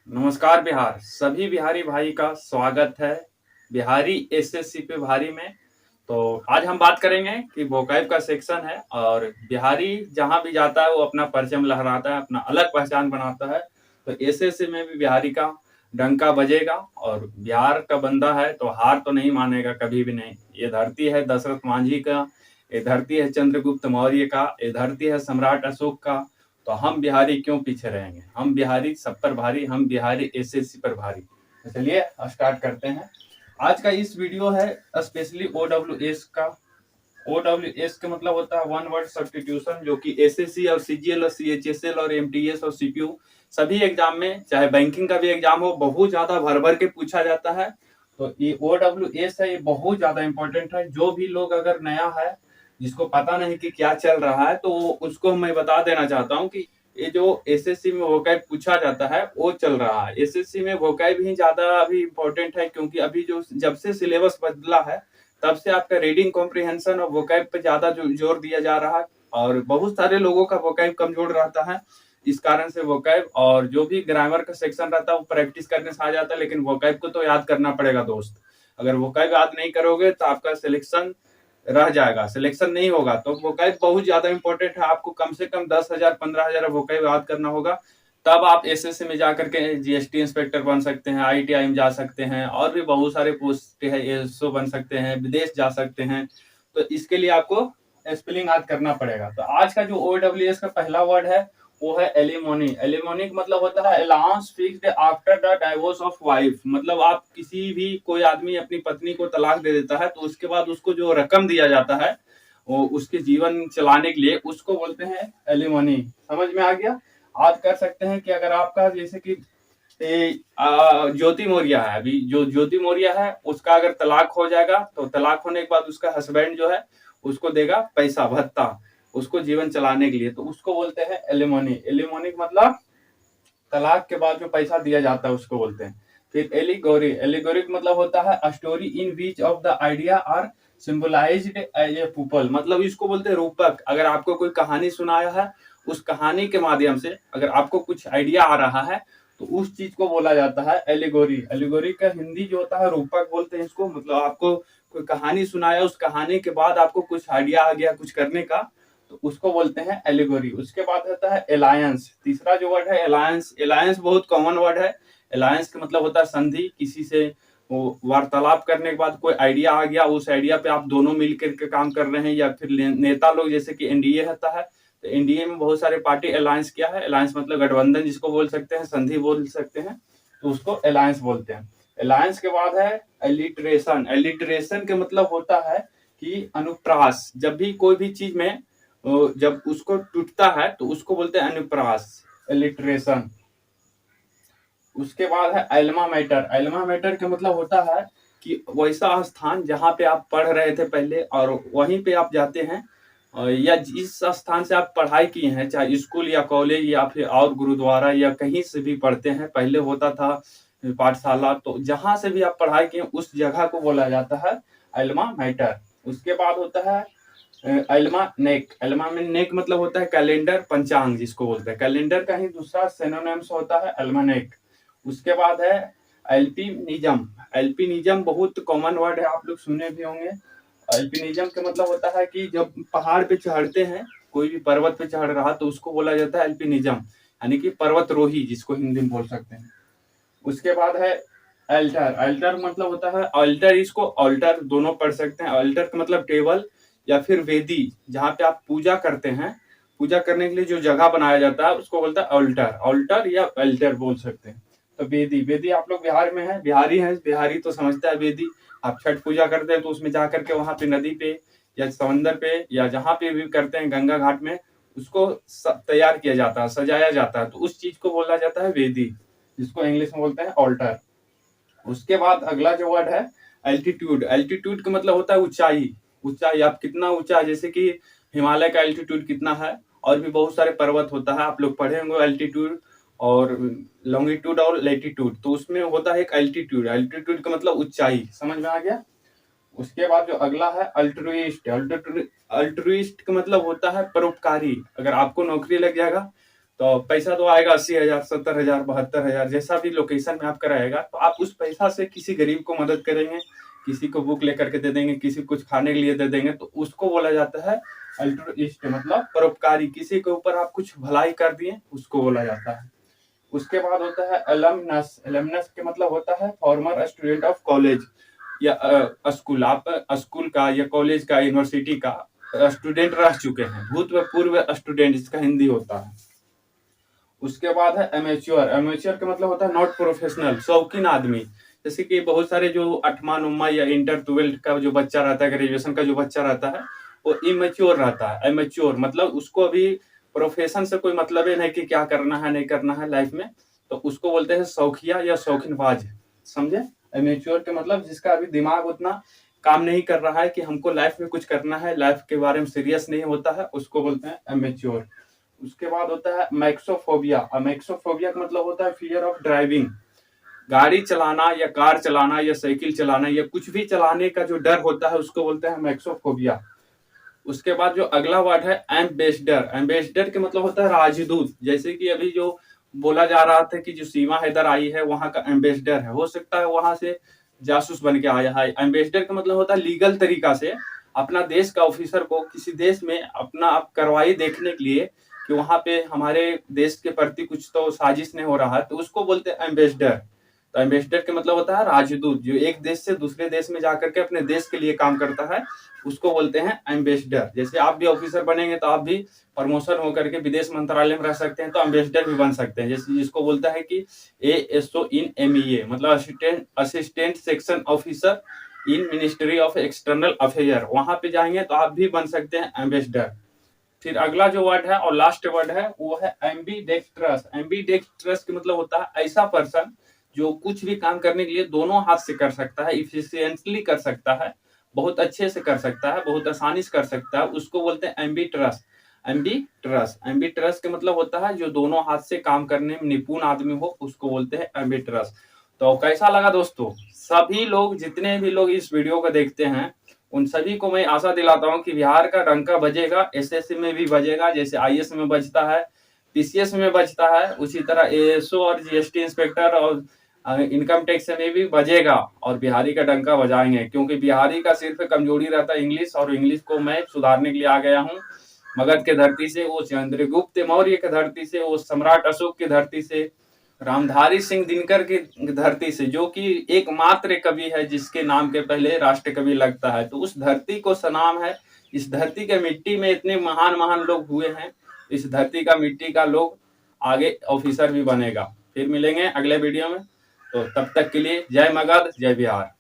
नमस्कार बिहार, सभी बिहारी भाई का स्वागत है बिहारी एसएससी पे भारी में। तो आज हम बात करेंगे कि वोकैब का सेक्शन है और बिहारी जहाँ भी जाता है वो अपना परचम लहराता है, अपना अलग पहचान बनाता है। तो एसएससी में भी बिहारी का डंका बजेगा और बिहार का बंदा है तो हार तो नहीं मानेगा कभी भी नहीं। ये धरती है दशरथ मांझी का, ये धरती है चंद्रगुप्त मौर्य का, ये धरती है सम्राट अशोक का। तो हम बिहारी क्यों पीछे रहेंगे? हम बिहारी सब पर भारी, हम बिहारी एसएससी पर भारी। तो चलिए स्टार्ट करते हैं। आज का इस वीडियो है स्पेशली ओडब्ल्यूएस का। ओडब्ल्यूएस का मतलब होता है वन वर्ड सब्स्टिट्यूशन, जो कि एसएससी और सीजीएल और सीएचएसएल और एमटीएस और सीपीयू सभी एग्जाम में, चाहे बैंकिंग का भी एग्जाम हो, बहुत ज्यादा भर भर के पूछा जाता है। तो ये ओडब्ल्यूएस है, ये बहुत ज्यादा इंपॉर्टेंट है। जो भी लोग अगर नया है, जिसको पता नहीं कि क्या चल रहा है, तो उसको मैं बता देना चाहता हूँ कि ये जो एसएससी में वोकैब पूछा जाता है वो चल रहा है। एसएससी में वोकैब ही ज्यादा अभी इम्पोर्टेंट है, क्योंकि अभी जो जब से सिलेबस बदला है तब से आपका रीडिंग कॉम्प्रिहेंशन और वोकैब पे ज्यादा जोर दिया जा रहा है और बहुत सारे लोगों का वोकैब कमजोर रहता है। इस कारण से वोकैब और जो भी ग्रामर का सेक्शन रहता है वो प्रैक्टिस करने से आ जाता है, लेकिन वोकैब को तो याद करना पड़ेगा दोस्त। अगर वोकैब याद नहीं करोगे तो आपका सिलेक्शन रह जाएगा, सिलेक्शन नहीं होगा। तो वोकैब बहुत ज्यादा इंपॉर्टेंट है, आपको कम से कम 10,000 15,000 वोकैब याद करना होगा। तब आप एसएससी में जाकर के जीएसटी इंस्पेक्टर बन सकते हैं, आईटीआई में जा सकते हैं, और भी बहुत सारे पोस्ट है, एसओ बन सकते हैं, विदेश जा सकते हैं। तो इसके लिए आपको स्पेलिंग याद करना पड़ेगा। तो आज का जो ओडब्ल्यूएस का पहला वर्ड है वो है एलिमोनी। एलिमोनी का मतलब होता है allowance fixed after the divorce of wife. मतलब आप किसी भी कोई आदमी अपनी पत्नी को तलाक दे देता है तो उसके बाद उसको जो रकम दिया जाता है वो उसके जीवन चलाने के लिए, उसको बोलते हैं एलिमोनी। समझ में आ गया? आज कर सकते हैं कि अगर आपका जैसे कि ज्योति मौर्य है, अभी जो ज्योति मौर्य है उसका अगर तलाक हो जाएगा तो तलाक होने के बाद उसका हस्बैंड जो है उसको देगा पैसा भत्ता उसको जीवन चलाने के लिए, तो उसको बोलते हैं एलिमोनी। एलिमोनी मतलब तलाक के बाद जो पैसा दिया जाता है उसको बोलते हैं। फिर एलिगोरी। एलिगोरी मतलब होता है a story in which of the idea are symbolized as a people. मतलब इसको बोलते हैं रूपक। अगर आपको कोई कहानी सुनाया है, उस कहानी के माध्यम से अगर आपको कुछ आइडिया आ रहा है तो उस चीज को बोला जाता है एलिगोरी। एलिगोरी का हिंदी जो होता है रूपक बोलते हैं इसको। मतलब आपको कोई कहानी सुनाया, उस कहानी के बाद आपको कुछ आइडिया आ गया कुछ करने का, तो उसको बोलते हैं एलिगोरी। उसके बाद होता है अलायंस। तीसरा जो वर्ड है अलायंस। अलायंस बहुत कॉमन वर्ड है। अलायंस का मतलब होता है संधि। किसी से वो वार्तालाप करने के बाद कोई आइडिया आ गया, उस आइडिया पे आप दोनों मिलकर के काम कर रहे हैं, या फिर नेता लोग, जैसे कि एनडीए होता है तो एनडीए में बहुत सारे पार्टी अलायंस क्या है, अलायंस मतलब गठबंधन जिसको बोल सकते हैं, संधि बोल सकते हैं, तो उसको अलायंस बोलते हैं। अलायंस के बाद है एलिटरेशन। एलिटरेशन का मतलब होता है कि अनुप्रास। जब भी कोई भी चीज में जब उसको टूटता है तो उसको बोलते हैं अनुप्रास, एलिटरेशन। उसके बाद है एल्मा मैटर। एल्मा मैटर का मतलब होता है कि वैसा स्थान जहाँ पे आप पढ़ रहे थे पहले और वहीं पे आप जाते हैं, या जिस स्थान से आप पढ़ाई किए हैं, चाहे स्कूल या कॉलेज या फिर और गुरुद्वारा या कहीं से भी पढ़ते हैं, पहले होता था पाठशाला, तो जहां से भी आप पढ़ाई किए उस जगह को बोला जाता है एल्मा मैटर। उसके बाद होता है एल्मा नेक। एल्मा में नेक मतलब होता है कैलेंडर, पंचांग जिसको बोलते हैं। कैलेंडर का ही दूसरा सिनोनिम्स होता है एल्मानेक। उसके बाद है एल्पिनिज्म। एल्पिनिज्म बहुत कॉमन वर्ड है, आप लोग सुने भी होंगे। एल्पिनिज्म का मतलब होता है कि जब पहाड़ पे चढ़ते हैं, कोई भी पर्वत पे चढ़ रहा तो उसको बोला जाता है एल्पिनिज्म, यानी कि पर्वतरोही जिसको हिंदी में बोल सकते हैं। उसके बाद है अल्टर। अल्टर मतलब होता है अल्टर, इसको अल्टर दोनों पढ़ सकते हैं। अल्टर का मतलब टेबल या फिर वेदी, जहाँ पे आप पूजा करते हैं, पूजा करने के लिए जो जगह बनाया जाता है उसको बोलता है अल्टर। अल्टर या अल्टर बोल सकते हैं। तो वेदी, वेदी आप लोग बिहार में है, बिहारी है, बिहारी तो समझता है वेदी। आप छठ पूजा करते हैं तो उसमें जाकर के वहां पे नदी पे या समंदर पे या जहाँ पे भी करते हैं गंगा घाट में, उसको तैयार किया जाता है, सजाया जाता है, तो उस चीज को बोला जाता है वेदी, जिसको इंग्लिश में बोलते हैं ऑल्टर। उसके बाद अगला जो वर्ड है एल्टीट्यूड। एल्टीट्यूड का मतलब होता है ऊंचाई। ऊंचाई, आप कितना ऊंचा, जैसे कि हिमालय का एल्टीट्यूड कितना है, और भी बहुत सारे पर्वत होता है, आप लोग पढ़े होंगे एल्टीट्यूड और लॉन्गिट्यूड और लेटीट्यूड, तो उसमें होता है एक एल्टीट्यूड। एल्टीट्यूड का मतलब ऊंचाई, समझ में आ गया? उसके बाद जो अगला है अल्ट्रुइस्ट। अल्ट्रुइस्ट का मतलब होता है परोपकारी। अगर आपको नौकरी लग जाएगा तो पैसा तो आएगा 80,000, 70,000, 72,000, जैसा भी लोकेशन में आपका रहेगा। तो आप उस पैसा से किसी गरीब को मदद करेंगे, किसी को बुक लेकर के दे देंगे, किसी को कुछ खाने के लिए दे देंगे, तो उसको बोला जाता है अल्ट्रुइस्ट, मतलब परोपकारी। किसी के ऊपर आप कुछ भलाई कर दिए, उसको बोला जाता है। उसके बाद होता है एलमनस। एलमनस के मतलब होता है फॉर्मर स्टूडेंट ऑफ कॉलेज या स्कूल। आप स्कूल का या कॉलेज का, यूनिवर्सिटी का स्टूडेंट रह चुके हैं, भूतपूर्व स्टूडेंट इसका हिंदी होता है। उसके बाद है एमेच्योर। एमेच्योर का मतलब होता है नॉट प्रोफेशनल, शौकीन आदमी। जैसे कि बहुत सारे जो 8वां 9वां या इंटर 12th का जो बच्चा रहता है, ग्रेजुएशन का जो बच्चा रहता है, वो इमेच्योर रहता है। एमेच्योर मतलब उसको अभी प्रोफेशन से कोई मतलब ही नहीं कि क्या करना है नहीं करना है लाइफ में, तो उसको बोलते हैं शौकिया या शौकीनबाज। समझे? एमेच्योर के मतलब जिसका अभी दिमाग उतना काम नहीं कर रहा है कि हमको लाइफ में कुछ करना है, लाइफ के बारे में सीरियस नहीं होता है, उसको बोलते हैं एमेच्योर। उसके बाद होता है मैक्सोफोबिया। मैक्सोफोबिया का मतलब होता है फियर ऑफ ड्राइविंग। गाड़ी चलाना या कार चलाना या साइकिल चलाना या कुछ भी चलाने का जो डर होता है, उसको बोलते हैं मैक्सोफोबिया। उसके बाद जो अगला वर्ड है एम्बेसडर। एम्बेसडर के मतलब होता है राजदूत। जैसे कि अभी जो बोला जा रहा था कि जो सीमा हैदर आई है वहां का एम्बेसडर है, हो सकता है वहां से जासूस बन के आया है। एम्बेसडर का मतलब होता है लीगल तरीका से अपना देश का ऑफिसर को किसी देश में अपना कार्रवाई देखने के लिए कि वहां पे हमारे देश के प्रति कुछ तो साजिश नहीं हो रहा है, तो उसको बोलते हैं एम्बेसडर। तो एम्बेसडर के मतलब होता है राजदूत, जो एक देश से दूसरे देश में जाकर के अपने देश के लिए काम करता है, उसको बोलते हैं एम्बेसडर। जैसे आप भी ऑफिसर बनेंगे तो आप भी प्रमोशन होकर के विदेश मंत्रालय में रह सकते हैं, तो एम्बेसडर भी बन सकते हैं। जैसे जिसको बोलता है कि ASO इन MEA, मतलब assistant section officer in ministry of external affair, वहां पे जाएंगे तो आप भी बन सकते हैं एम्बेसडर। फिर अगला जो वर्ड है और लास्ट वर्ड है वो है एम्बीडेक्स्ट्रस। एम्बीडेक्स्ट्रस का मतलब होता है ऐसा पर्सन जो कुछ भी काम करने के लिए दोनों हाथ से कर सकता है, इफिशियंटली कर सकता है, बहुत अच्छे से कर सकता है, बहुत आसानी से कर सकता है, उसको बोलते हैं एम्बीट्रस। एम्बीट्रस, एम्बीट्रस का मतलब होता है जो दोनों हाथ से काम करने में निपुण आदमी हो, उसको बोलते हैं एम्बीट्रस। तो कैसा लगा दोस्तों? सभी लोग, जितने भी लोग इस वीडियो को देखते हैं, उन सभी को मैं आशा दिलाता हूं कि बिहार का डंका बजेगा, एसएससी में भी बजेगा, जैसे आईएएस में बजता है, पीसीएस में बजता है, उसी तरह एएसओ और जीएसटी इंस्पेक्टर और इनकम टैक्स में भी बजेगा। और बिहारी का डंका बजाएंगे, क्योंकि बिहारी का सिर्फ कमजोरी रहता है इंग्लिश, और इंग्लिश को मैं सुधारने के लिए आ गया हूँ। मगध के धरती से, वो चंद्रगुप्त मौर्य के धरती से, वो सम्राट अशोक की धरती से, रामधारी सिंह दिनकर की धरती से, जो कि एकमात्र कवि है जिसके नाम के पहले राष्ट्र कवि लगता है, तो उस धरती को सलाम है। इस धरती के मिट्टी में इतने महान महान लोग हुए हैं, इस धरती का मिट्टी का लोग आगे ऑफिसर भी बनेगा। फिर मिलेंगे अगले वीडियो में, तो तब तक के लिए जय मगध, जय बिहार।